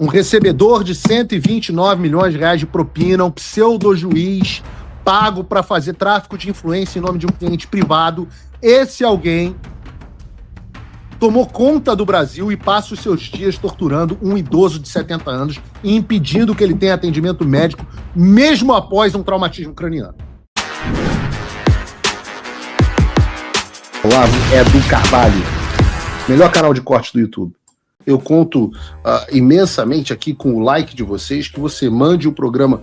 Um recebedor de 129 milhões de reais de propina, um pseudo-juiz pago para fazer tráfico de influência em nome de um cliente privado. Esse alguém tomou conta do Brasil e passa os seus dias torturando um idoso de 70 anos e impedindo que ele tenha atendimento médico, mesmo após um traumatismo craniano. Olá, Edu Carvalho, melhor canal de corte do YouTube. Eu conto imensamente aqui com o like de vocês, que você mande o programa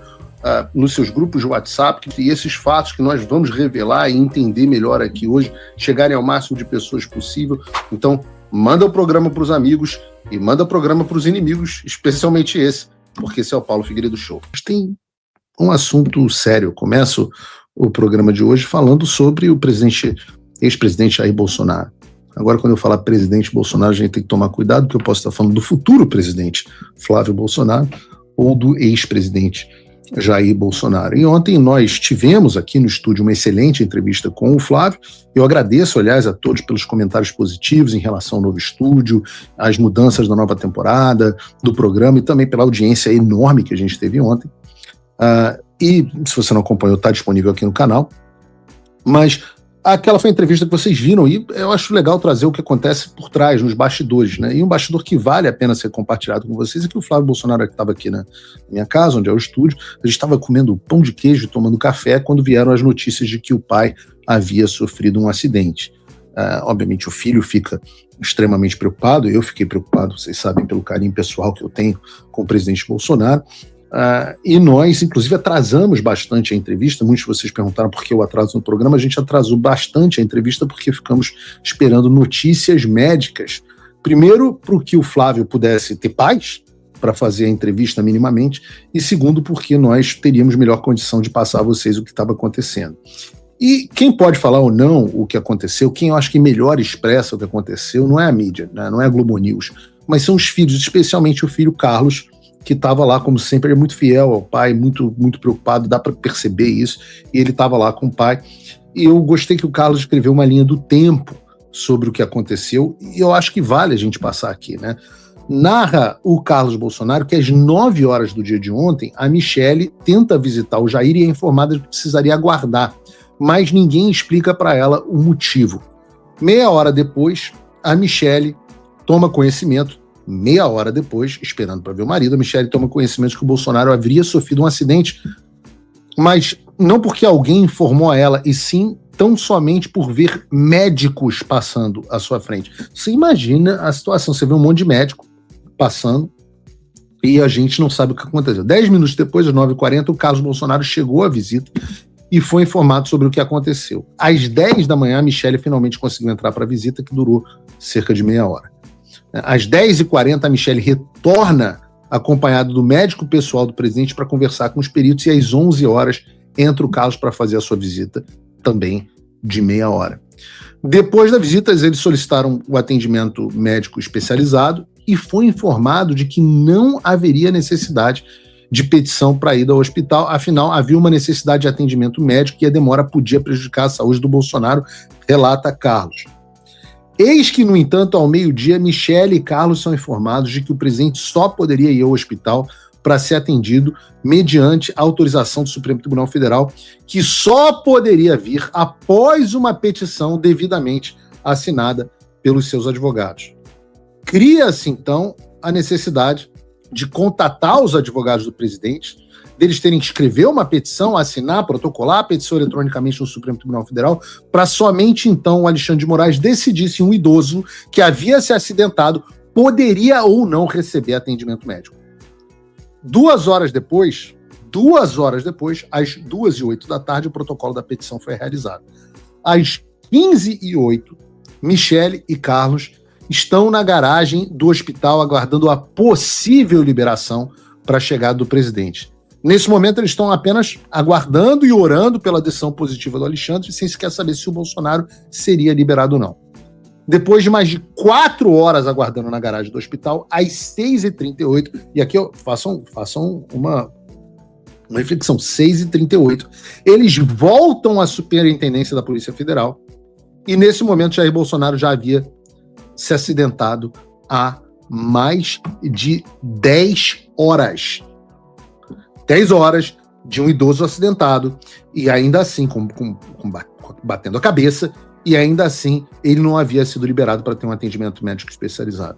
nos seus grupos de WhatsApp, e esses fatos que nós vamos revelar e entender melhor aqui hoje, chegarem ao máximo de pessoas possível. Então, manda o programa para os amigos e manda o programa para os inimigos, especialmente esse, porque esse é o Paulo Figueiredo Show. Mas tem um assunto sério. Eu começo o programa de hoje falando sobre o ex-presidente Jair Bolsonaro. Agora, quando eu falar presidente Bolsonaro, a gente tem que tomar cuidado, porque eu posso estar falando do futuro presidente Flávio Bolsonaro ou do ex-presidente Jair Bolsonaro. E ontem nós tivemos aqui no estúdio uma excelente entrevista com o Flávio. Eu agradeço, aliás, a todos pelos comentários positivos em relação ao novo estúdio, às mudanças da nova temporada, do programa e também pela audiência enorme que a gente teve ontem. E se você não acompanhou, está disponível aqui no canal. Mas aquela foi a entrevista que vocês viram e eu acho legal trazer o que acontece por trás, nos bastidores, né? E um bastidor que vale a pena ser compartilhado com vocês é que o Flávio Bolsonaro estava aqui na minha casa, onde é o estúdio, a gente estava comendo pão de queijo e tomando café quando vieram as notícias de que o pai havia sofrido um acidente. Obviamente o filho fica extremamente preocupado, eu fiquei preocupado, vocês sabem, pelo carinho pessoal que eu tenho com o presidente Bolsonaro. E nós, inclusive, atrasamos bastante a entrevista. Muitos de vocês perguntaram por que o atraso no programa. A gente atrasou bastante a entrevista porque ficamos esperando notícias médicas. Primeiro, para que o Flávio pudesse ter paz para fazer a entrevista minimamente, e segundo, porque nós teríamos melhor condição de passar a vocês o que estava acontecendo. E quem pode falar ou não o que aconteceu, quem eu acho que melhor expressa o que aconteceu, não é a mídia, né? Não é a Globo News, mas são os filhos, especialmente o filho Carlos, que estava lá, como sempre, ele é muito fiel ao pai, muito, muito preocupado, dá para perceber isso, e ele estava lá com o pai. E eu gostei que o Carlos escreveu uma linha do tempo sobre o que aconteceu, e eu acho que vale a gente passar aqui, né? Narra o Carlos Bolsonaro que às 9 horas do dia de ontem, a Michele tenta visitar o Jair e é informada de que precisaria aguardar, mas ninguém explica para ela o motivo. Meia hora depois, a Michele toma conhecimento. Meia hora depois, esperando para ver o marido, a Michele toma conhecimento de que o Bolsonaro haveria sofrido um acidente, mas não porque alguém informou a ela, e sim tão somente por ver médicos passando à sua frente. Você imagina a situação, você vê um monte de médico passando e a gente não sabe o que aconteceu. 10 minutos depois, às 9h40, o Carlos Bolsonaro chegou à visita e foi informado sobre o que aconteceu. Às 10 da manhã, a Michele finalmente conseguiu entrar para a visita, que durou cerca de meia hora. Às 10h40, a Michele retorna acompanhado do médico pessoal do presidente para conversar com os peritos, e às 11 horas entra o Carlos para fazer a sua visita, também de meia hora. Depois da visita, eles solicitaram o atendimento médico especializado e foi informado de que não haveria necessidade de petição para ir ao hospital, afinal, havia uma necessidade de atendimento médico e a demora podia prejudicar a saúde do Bolsonaro, relata Carlos. Eis que, no entanto, ao meio-dia, Michele e Carlos são informados de que o presidente só poderia ir ao hospital para ser atendido mediante a autorização do Supremo Tribunal Federal, que só poderia vir após uma petição devidamente assinada pelos seus advogados. Cria-se, então, a necessidade de contatar os advogados do presidente, deles terem que escrever uma petição, assinar, protocolar a petição eletronicamente no Supremo Tribunal Federal, para somente então o Alexandre de Moraes decidir se um idoso que havia se acidentado poderia ou não receber atendimento médico. 2 horas depois, às 2h08 da tarde, o protocolo da petição foi realizado. Às 15h08, Michele e Carlos estão na garagem do hospital aguardando a possível liberação para a chegada do presidente. Nesse momento, eles estão apenas aguardando e orando pela decisão positiva do Alexandre, sem sequer saber se o Bolsonaro seria liberado ou não. Depois de mais de 4 horas aguardando na garagem do hospital, às 6h38, e aqui façam uma reflexão, 6h38, eles voltam à Superintendência da Polícia Federal, e nesse momento Jair Bolsonaro já havia se acidentado há mais de 10 horas. 10 horas de um idoso acidentado, e ainda assim, batendo a cabeça, e ainda assim ele não havia sido liberado para ter um atendimento médico especializado.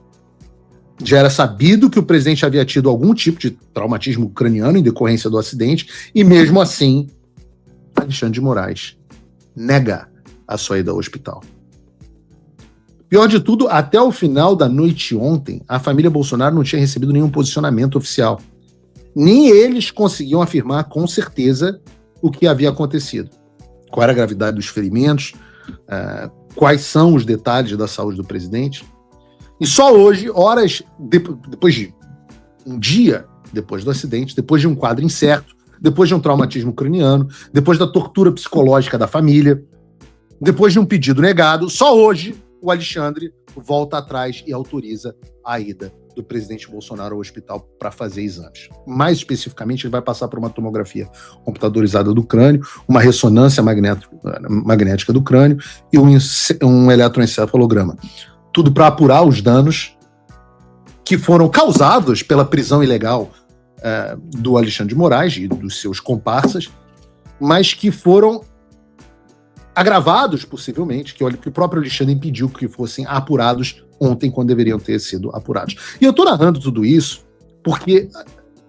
Já era sabido que o presidente havia tido algum tipo de traumatismo craniano em decorrência do acidente, e mesmo assim, Alexandre de Moraes nega a sua ida ao hospital. Pior de tudo, até o final da noite ontem, a família Bolsonaro não tinha recebido nenhum posicionamento oficial. Nem eles conseguiam afirmar com certeza o que havia acontecido. Qual era a gravidade dos ferimentos, quais são os detalhes da saúde do presidente. E só hoje, horas depois de um dia depois do acidente, depois de um quadro incerto, depois de um traumatismo craniano, depois da tortura psicológica da família, depois de um pedido negado, só hoje o Alexandre volta atrás e autoriza a ida do presidente Bolsonaro ao hospital para fazer exames. Mais especificamente, ele vai passar por uma tomografia computadorizada do crânio, uma ressonância magnética do crânio e um eletroencefalograma. Tudo para apurar os danos que foram causados pela prisão ilegal do Alexandre de Moraes e dos seus comparsas, mas que foram agravados, possivelmente, que o próprio Alexandre impediu que fossem apurados ontem, quando deveriam ter sido apurados. E eu estou narrando tudo isso porque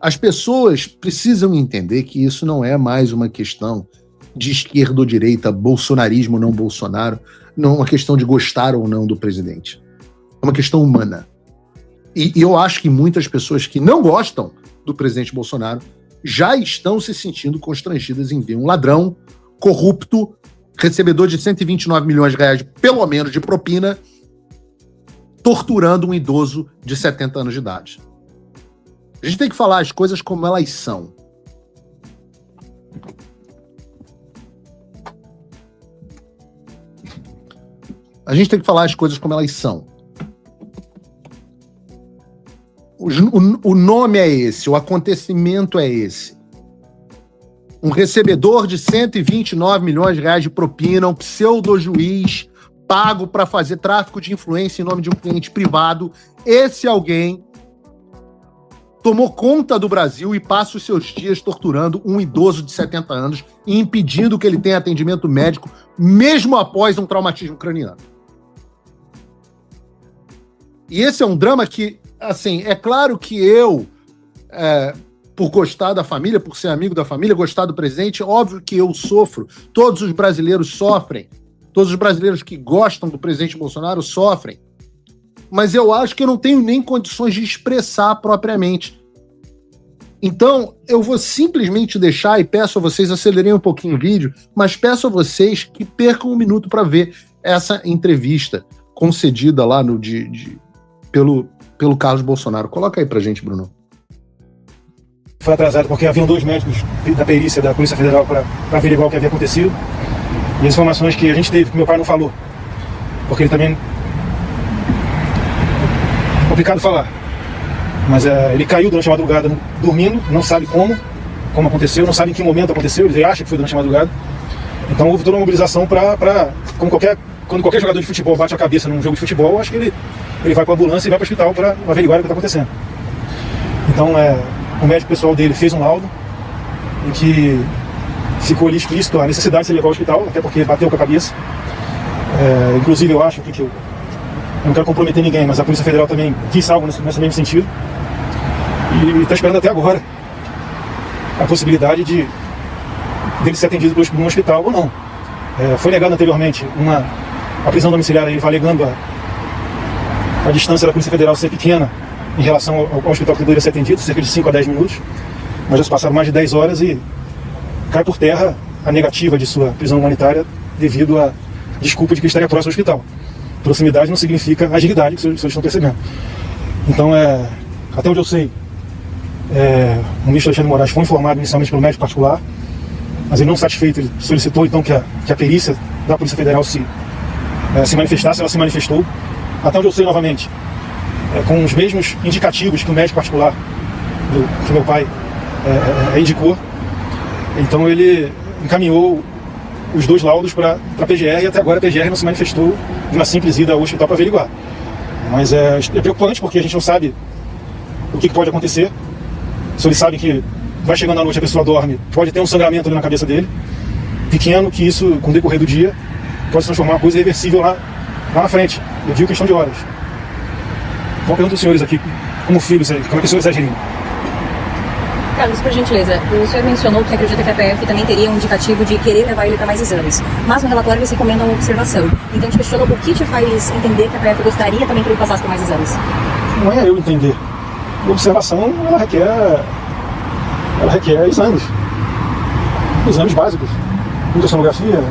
as pessoas precisam entender que isso não é mais uma questão de esquerda ou direita, bolsonarismo ou não Bolsonaro, não é uma questão de gostar ou não do presidente. É uma questão humana. E eu acho que muitas pessoas que não gostam do presidente Bolsonaro já estão se sentindo constrangidas em ver um ladrão, corrupto, recebedor de 129 milhões de reais, pelo menos, de propina, torturando um idoso de 70 anos de idade. A gente tem que falar as coisas como elas são. A gente tem que falar as coisas como elas são. O nome é esse, o acontecimento é esse. Um recebedor de 129 milhões de reais de propina, um pseudo-juiz pago para fazer tráfico de influência em nome de um cliente privado. Esse alguém tomou conta do Brasil e passa os seus dias torturando um idoso de 70 anos e impedindo que ele tenha atendimento médico, mesmo após um traumatismo craniano. E esse é um drama que, assim, é claro que eu, por gostar da família, por ser amigo da família, gostar do presidente, óbvio que eu sofro, todos os brasileiros sofrem, todos os brasileiros que gostam do presidente Bolsonaro sofrem, mas eu acho que eu não tenho nem condições de expressar propriamente. Então, eu vou simplesmente deixar, e peço a vocês, acelerei um pouquinho o vídeo, mas peço a vocês que percam um minuto para ver essa entrevista concedida lá pelo Carlos Bolsonaro. Coloca aí pra gente, Bruno. Foi atrasado porque haviam 2 médicos da perícia da Polícia Federal para averiguar o que havia acontecido. E as informações que a gente teve, que meu pai não falou, porque ele também... É complicado falar. Mas ele caiu durante a madrugada dormindo, não sabe como aconteceu, não sabe em que momento aconteceu, ele acha que foi durante a madrugada. Então houve toda uma mobilização quando qualquer jogador de futebol bate a cabeça num jogo de futebol, eu acho que ele vai para a ambulância e vai para o hospital para averiguar o que está acontecendo. Então o médico pessoal dele fez um laudo em que ficou ali explícito a necessidade de se levar ao hospital, até porque bateu com a cabeça. Inclusive eu acho que eu não quero comprometer ninguém, mas a Polícia Federal também quis algo nesse mesmo sentido. E está esperando até agora a possibilidade dele ser atendido por um hospital ou não. Foi negado anteriormente a prisão domiciliar, ele vai alegando a distância da Polícia Federal ser pequena em relação ao hospital que deveria ser atendido, cerca de 5 a 10 minutos, mas já se passaram mais de 10 horas e cai por terra a negativa de sua prisão humanitária devido à desculpa de que estaria próximo ao hospital. Proximidade não significa agilidade, que vocês estão percebendo. Então, até onde eu sei, o ministro Alexandre de Moraes foi informado inicialmente pelo médico particular, mas ele não satisfeito, ele solicitou então que a perícia da Polícia Federal se manifestasse, ela se manifestou. Até onde eu sei, novamente, com os mesmos indicativos que o médico particular que meu pai indicou. Então ele encaminhou os 2 laudos para a PGR e até agora a PGR não se manifestou de uma simples ida ao hospital para averiguar. Mas é preocupante porque a gente não sabe o que pode acontecer. Se ele sabe que vai chegando à noite, a pessoa dorme, pode ter um sangramento ali na cabeça dele, pequeno, que isso, com o decorrer do dia, pode se transformar em uma coisa irreversível lá na frente. Eu digo questão de horas. Então, pergunto aos senhores aqui, como filhos, como é que os senhores agiriam? Carlos, por gentileza, o senhor mencionou que acredita que a PF também teria um indicativo de querer levar ele para mais exames, mas no relatório eles recomendam uma observação. Então, te questiono o que te faz entender que a PF gostaria também que ele passasse por mais exames? Não é eu entender. A observação, ela requer exames básicos. Ultrassonografia,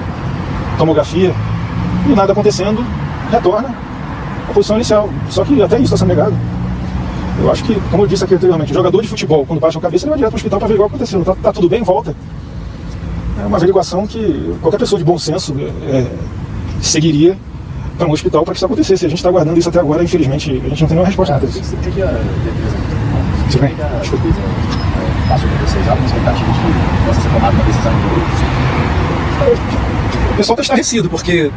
tomografia, e nada acontecendo, retorna à posição inicial. Só que até isso está sendo negado. Eu acho que, como eu disse aqui anteriormente, o jogador de futebol, quando baixa a cabeça, ele vai direto para o hospital para averiguar o que aconteceu. Tá tudo bem, volta. É uma averiguação que qualquer pessoa de bom senso seguiria para um hospital para que isso acontecesse. A gente está aguardando isso até agora, infelizmente, a gente não tem nenhuma resposta para isso. O que a defesa passou para vocês? Há alguma expectativa de que possa ser tomada uma decisão do O pessoal está estarrecido, porque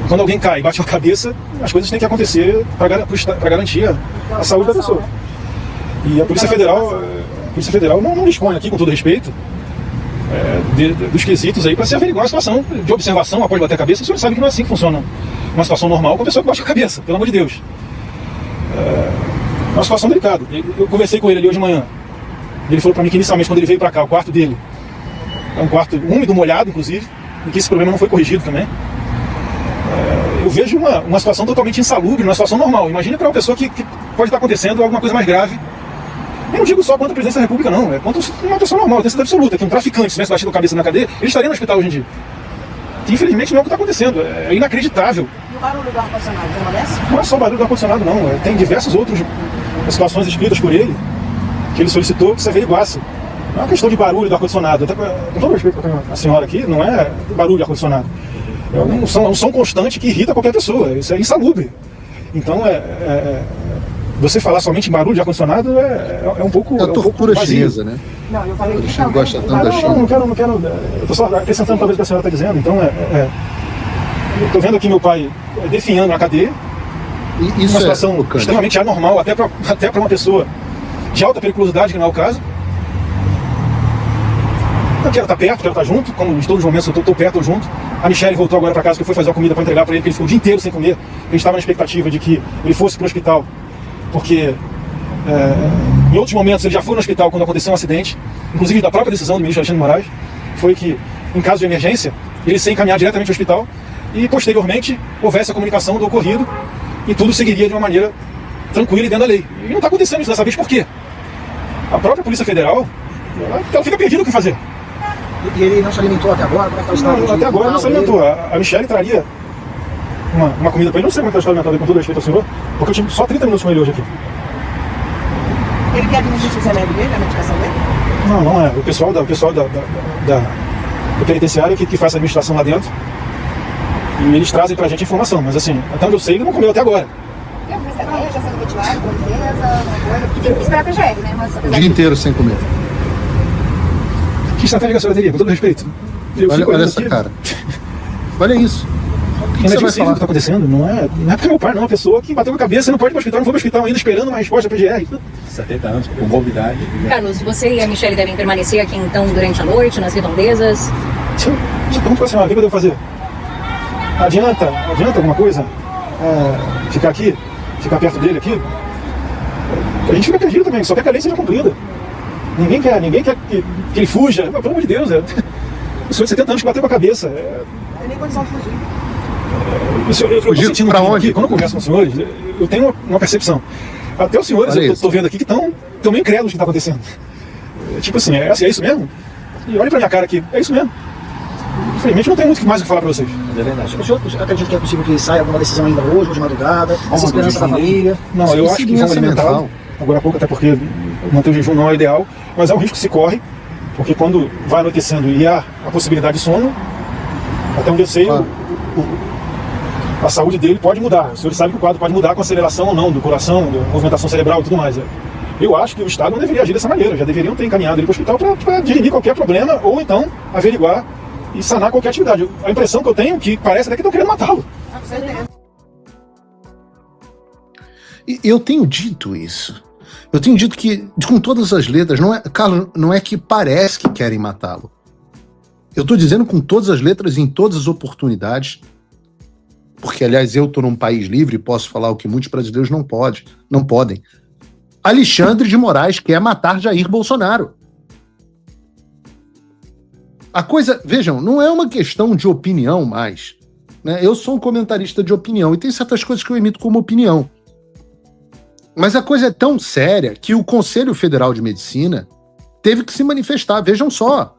quando alguém cai e bate a cabeça, as coisas têm que acontecer para garantir a saúde da pessoa. E a Polícia Federal não dispõe aqui, com todo respeito, dos quesitos aí para se averiguar uma situação de observação após bater a cabeça. O senhor sabe que não é assim que funciona uma situação normal com a pessoa que bate a cabeça, pelo amor de Deus. É uma situação delicada. Eu conversei com ele ali hoje de manhã. Ele falou para mim que inicialmente, quando ele veio para cá, o quarto dele é um quarto úmido, molhado, inclusive, e que esse problema não foi corrigido também. Eu vejo uma situação totalmente insalubre, uma situação normal. Imagine para uma pessoa que pode estar acontecendo alguma coisa mais grave. Eu não digo só contra a presidência da República, não. É contra uma pessoa normal, tem certeza absoluta. Que um traficante, se tivesse batido a cabeça na cadeia, ele estaria no hospital hoje em dia. Que infelizmente não é o que está acontecendo. É inacreditável. E o barulho do ar-condicionado permanece? Não é só o barulho do ar-condicionado, não. Tem diversas outras situações escritas por ele, que ele solicitou que se averiguasse. Não é uma questão de barulho do ar-condicionado. Até com todo respeito à senhora aqui, não é barulho do ar-condicionado. É um som constante que irrita qualquer pessoa. Isso é insalubre. Então, você falar somente em barulho de ar-condicionado é um pouco. É a tortura chinesa, né? Não, eu falei que Não gosta tanto da China. Não quero. Eu estou só acrescentando talvez o que a senhora está dizendo. Então, eu estou vendo aqui meu pai definhando na cadeia. E isso uma situação chocante. extremamente anormal, até para uma pessoa de alta periculosidade, que não é o caso. Eu quero estar perto, quero estar junto, como em todos os momentos eu estou perto ou junto. A Michelle voltou agora para casa, que eu fui fazer uma comida para entregar para ele, porque ele ficou o dia inteiro sem comer. A gente estava na expectativa de que ele fosse para o hospital, porque em outros momentos ele já foi no hospital quando aconteceu um acidente, inclusive da própria decisão do ministro Alexandre de Moraes, foi que, em caso de emergência, ele ser encaminhado diretamente ao hospital e, posteriormente, houvesse a comunicação do ocorrido e tudo seguiria de uma maneira tranquila e dentro da lei. E não está acontecendo isso dessa vez, por quê? A própria Polícia Federal, ela fica perdida o que fazer. E ele não se alimentou até agora? Como é que está o estado? Até agora não se alimentou. A Michelle traria uma comida para ele. Não sei como é que está o estado alimentar dele, com todo respeito ao senhor, porque eu tive só 30 minutos com ele hoje aqui. Ele quer administrar os remédios dele, a medicação dele? Não é. O pessoal do penitenciário que faz a administração lá dentro. E eles trazem pra gente informação. Mas assim, até onde eu sei, ele não comeu até agora. Tem alguma estratégia sendo retirada por defesa, alguma coisa? Porque tem que esperar a PGR, né? Mas O dia inteiro sem comer. Que estratégia que a senhora teria, com todo respeito? Olha essa cara. Olha isso. O que Não você é vai o que falar? está acontecendo, não é porque meu pai não é uma pessoa que bateu a cabeça e não pode ir para o hospital, não foi para o hospital ainda esperando uma resposta da PGR. 70 anos, com morbidade. Carlos, você e a Michelle devem permanecer aqui então durante a noite, nas redondezas? Deixa eu perguntar para a senhora, o que eu devo fazer? Adianta alguma coisa? Ficar aqui? Ficar perto dele aqui? A gente fica perdido também, só quer que a lei seja cumprida. Ninguém quer que ele fuja. Mas, pelo amor de Deus, o senhor de 70 anos que bateu com a cabeça. Não tem nem condição de fugir. Eu tô sentindo pra um clima onde? aqui, quando eu converso com os senhores, eu tenho uma percepção. Até os senhores, Olha eu isso. tô vendo aqui, que estão meio incrédulos do que está acontecendo. Tipo assim, é isso mesmo? E olha pra minha cara aqui, é isso mesmo. Infelizmente não tem muito mais o que falar pra vocês. É verdade. O senhor acredita que é possível que saia alguma decisão ainda hoje, ou de madrugada? Essa esperança da família? Não, eu acho que vão Segurança alimentar mental. agora há pouco, até porque manter o jejum não é o ideal, mas é um risco que se corre, porque quando vai anoitecendo e há a possibilidade de sono, até onde eu sei, Claro. a saúde dele pode mudar. O senhor sabe que o quadro pode mudar com aceleração ou não do coração, da movimentação cerebral e tudo mais. Eu acho que o Estado não deveria agir dessa maneira, já deveriam ter encaminhado ele para o hospital para dirimir qualquer problema ou então averiguar e sanar qualquer atividade. A impressão que eu tenho é que parece até que estão querendo matá-lo. Com certeza. Eu tenho dito isso. Eu tenho dito que, com todas as letras, Carlos, não é que parece que querem matá-lo. Eu estou dizendo com todas as letras, em todas as oportunidades, porque, aliás, eu estou num país livre e posso falar o que muitos brasileiros não podem. Alexandre de Moraes quer matar Jair Bolsonaro. A coisa, vejam, não é uma questão de opinião mais. Né? Eu sou um comentarista de opinião e tem certas coisas que eu emito como opinião. Mas a coisa é tão séria que o Conselho Federal de Medicina teve que se manifestar. Vejam só.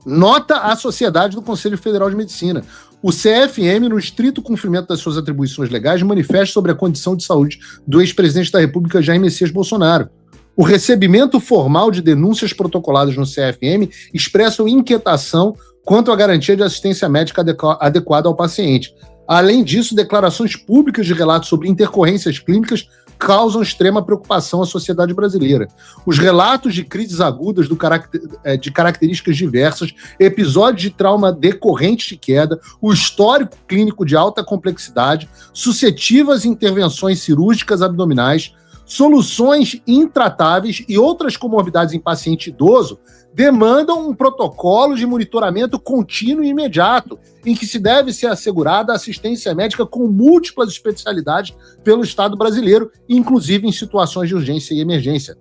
Nota à sociedade do Conselho Federal de Medicina. O CFM, no estrito cumprimento das suas atribuições legais, manifesta sobre a condição de saúde do ex-presidente da República, Jair Messias Bolsonaro. O recebimento formal de denúncias protocoladas no CFM expressam inquietação quanto à garantia de assistência médica adequada ao paciente. Além disso, declarações públicas de relatos sobre intercorrências clínicas causam extrema preocupação à sociedade brasileira. Os relatos de crises agudas de características diversas, episódios de trauma decorrentes de queda, o histórico clínico de alta complexidade, suscetíveis intervenções cirúrgicas abdominais, soluções intratáveis e outras comorbidades em paciente idoso demandam um protocolo de monitoramento contínuo e imediato, em que se deve ser assegurada assistência médica com múltiplas especialidades pelo Estado brasileiro, inclusive em situações de urgência e emergência.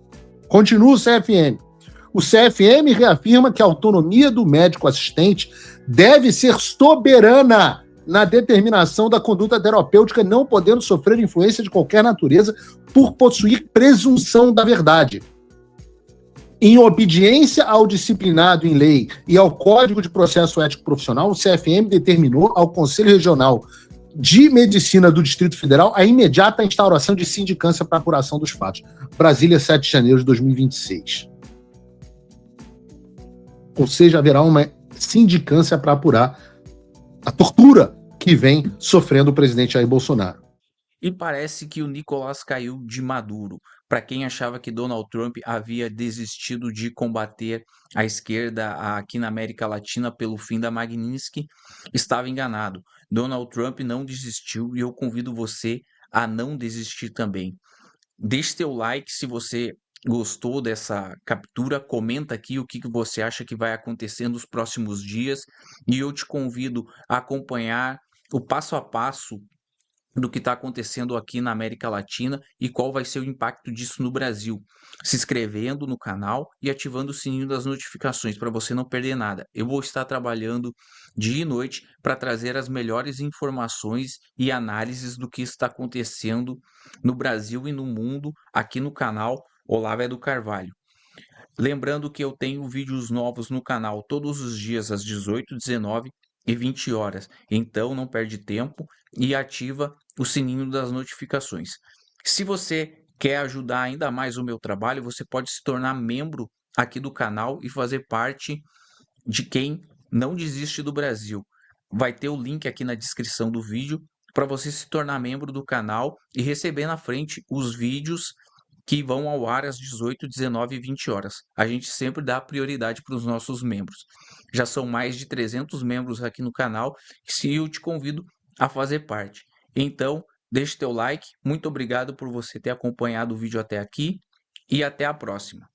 Continua o CFM. O CFM reafirma que a autonomia do médico assistente deve ser soberana na determinação da conduta terapêutica, não podendo sofrer influência de qualquer natureza por possuir presunção da verdade. Em obediência ao disciplinado em lei e ao Código de Processo Ético Profissional, o CFM determinou ao Conselho Regional de Medicina do Distrito Federal a imediata instauração de sindicância para apuração dos fatos. Brasília, 7 de janeiro de 2026. Ou seja, haverá uma sindicância para apurar a tortura que vem sofrendo o presidente Jair Bolsonaro. E parece que o Nicolás caiu de Maduro. Para quem achava que Donald Trump havia desistido de combater a esquerda aqui na América Latina pelo fim da Magnitsky, estava enganado. Donald Trump não desistiu e eu convido você a não desistir também. Deixe seu like se você gostou dessa captura, comenta aqui o que você acha que vai acontecer nos próximos dias e eu te convido a acompanhar o passo a passo do que está acontecendo aqui na América Latina e qual vai ser o impacto disso no Brasil, se inscrevendo no canal e ativando o sininho das notificações para você não perder nada. Eu vou estar trabalhando dia e noite para trazer as melhores informações e análises do que está acontecendo no Brasil e no mundo aqui no canal Olavo do Carvalho. Lembrando que eu tenho vídeos novos no canal todos os dias às 18, 19 e 20 horas. Então não perde tempo e ativa o sininho das notificações. Se você quer ajudar ainda mais o meu trabalho, você pode se tornar membro aqui do canal e fazer parte de quem não desiste do Brasil. Vai ter o link aqui na descrição do vídeo para você se tornar membro do canal e receber na frente os vídeos que vão ao ar às 18, 19 e 20 horas. A gente sempre dá prioridade para os nossos membros. Já são mais de 300 membros aqui no canal e eu te convido a fazer parte. Então, deixe teu like. Muito obrigado por você ter acompanhado o vídeo até aqui e até a próxima.